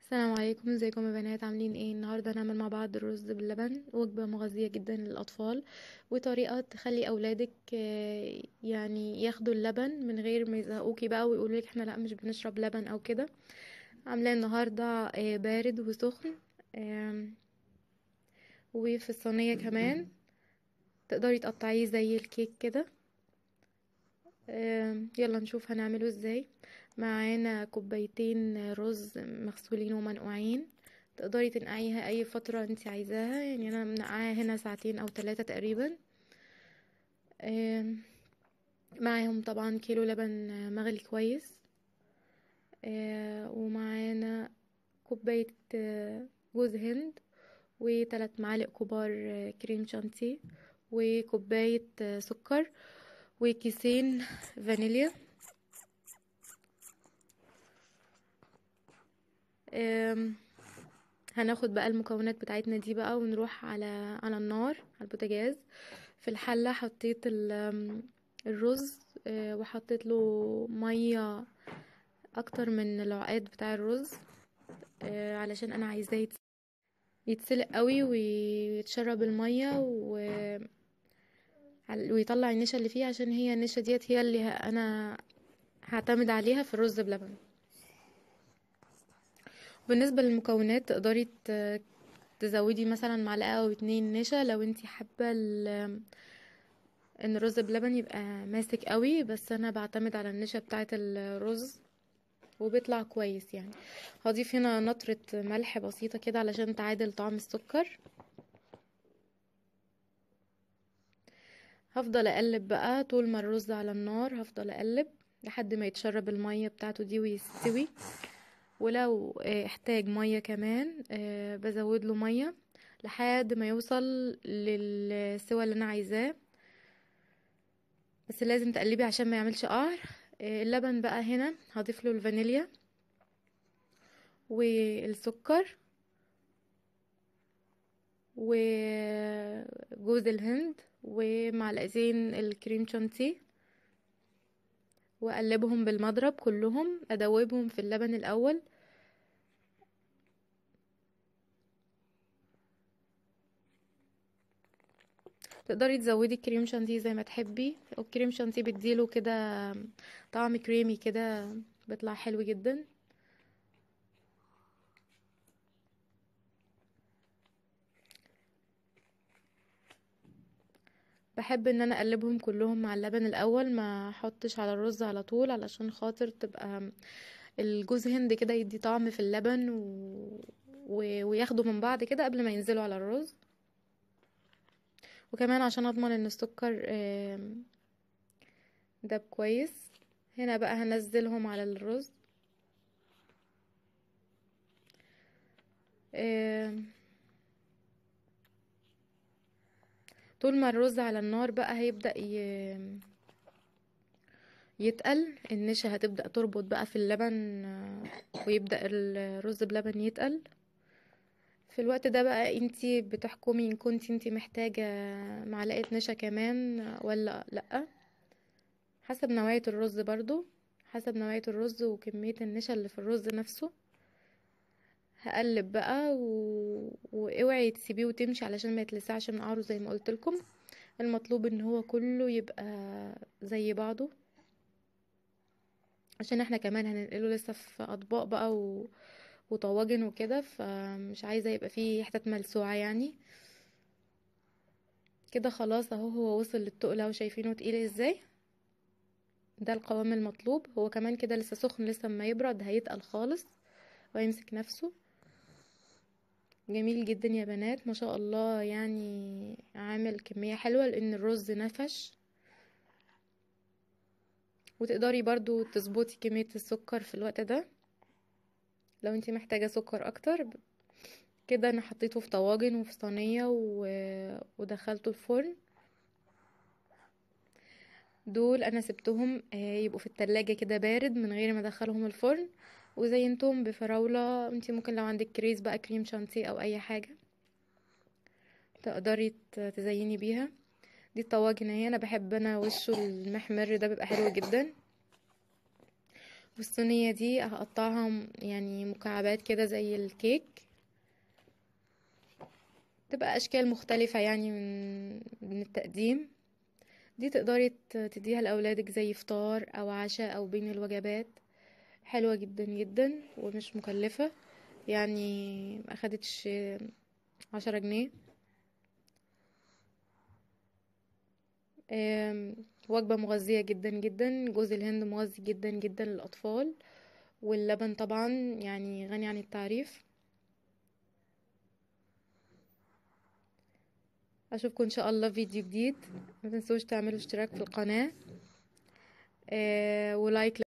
السلام عليكم، ازيكم يا بنات؟ عاملين ايه؟ النهارده هنعمل مع بعض الرز باللبن، وجبه مغذيه جدا للاطفال، وطريقه تخلي اولادك يعني ياخدوا اللبن من غير ما يزهقوكي بقى ويقولوا لك احنا لا مش بنشرب لبن او كده. عاملاه النهارده بارد وسخن. آم، وفي الصينيه كمان تقدري تقطعيه زي الكيك كده. يلا نشوف هنعمله ازاي. معانا كوبايتين رز مغسولين ومنقوعين. تقدري تنقعيها اي فترة انت عايزاها، يعني انا منقعاها هنا ساعتين او 3 تقريبا. آم، معاهم طبعا كيلو لبن مغلي كويس. ومعانا كوباية جوز هند، وثلاث معالق كبار كريم شانتيه، وكوباية سكر، وكيسين فانيليا. آم، هناخد بقى المكونات بتاعتنا دي بقى ونروح على النار، على البوتاجاز. في الحلة حطيت الرز، وحطيت له مية اكتر من العقاد بتاع الرز، علشان انا عايزاه يتسلق قوي ويتشرب المية ويطلع النشا اللي فيه، عشان هي النشا ديت هي اللي انا هعتمد عليها في الرز بلبن. بالنسبة للمكونات تقدري تزودي مثلا معلقة او 2 نشا لو انتي حابة ان الرز بلبن يبقى ماسك قوي، بس انا بعتمد على النشا بتاعة الرز وبيطلع كويس يعني. هضيف هنا نطرة ملح بسيطة كده علشان تعادل طعم السكر. هفضل اقلب بقى طول ما الرز على النار، هفضل اقلب لحد ما يتشرب المية بتاعته دي ويستوي. ولو احتاج مية كمان بزود له مية لحد ما يوصل للسوى اللي انا عايزاه. بس لازم تقلبي عشان ما يعملش قعر. اللبن بقى هنا هضيف له الفانيليا والسكر وجوز الهند ومعلقتين الكريم شانتيه، واقلبهم بالمضرب كلهم، ادوبهم في اللبن الاول. تقدري تزودي الكريم شانتيه زي ما تحبي، والكريم شانتيه بيديله كده طعم كريمي كده، بيطلع حلو جدا. بحب ان انا اقلبهم كلهم مع اللبن الاول، ما احطش على الرز على طول علشان خاطر تبقى الجوز هند كده يدي طعم في اللبن وياخدوا من بعض كده قبل ما ينزلوا على الرز. وكمان عشان اضمن ان السكر داب كويس. هنا بقى هنزلهم على الرز. آم، طول ما الرز على النار بقى هيبدأ يتقل النشا، هتبدأ تربط بقى في اللبن، ويبدأ الرز بلبن يتقل. في الوقت ده بقى انتي بتحكمي ان كنتي انتي محتاجة معلقة نشا كمان ولا لأ، حسب نوعية الرز برضو، حسب نوعية الرز وكمية النشا اللي في الرز نفسه. هقلب بقى واوعي تسيبيه وتمشي علشان ما يتلسعش من قعره زي ما قلت لكم. المطلوب ان هو كله يبقى زي بعضه، عشان احنا كمان هننقله لسه في اطباق بقى وطواجن وكده، فمش عايزة يبقى فيه حتت ملسوعة يعني. كده خلاص اهو هو وصل للتقلة وشايفينه تقيل ازاي. ده القوام المطلوب. هو كمان كده لسه سخن، لسه اما يبرد هيتقل خالص ويمسك نفسه. جميل جدا يا بنات، ما شاء الله، يعني عامل كمية حلوة لان الرز نفش. وتقدري برضو تظبطي كمية السكر في الوقت ده لو انتي محتاجة سكر اكتر. كده انا حطيته في طواجن وفي صينية ودخلته الفرن. دول انا سبتهم يبقوا في التلاجة كده بارد من غير ما ادخلهم الفرن، وزينتهم بفراولة. انتي ممكن لو عندك كريز بقى كريم شانتيه او اي حاجة تقدري تزيني بيها. دي الطواجن اهي، انا بحب انا وشه المحمر ده بيبقى حلو جدا. والصينية دي هقطعها يعني مكعبات كده زي الكيك، تبقى اشكال مختلفة يعني من التقديم. دي تقدري تديها لاولادك زي فطار او عشاء او بين الوجبات. حلوة جدا جدا ومش مكلفة، يعني ما اخدتش 10 جنيه. وجبة مغذية جدا جدا. جوز الهند مغذي جدا جدا للأطفال، واللبن طبعا يعني غني عن التعريف. اشوفكم ان شاء الله في فيديو جديد. ما تنسوش تعملوا اشتراك في القناة ولايك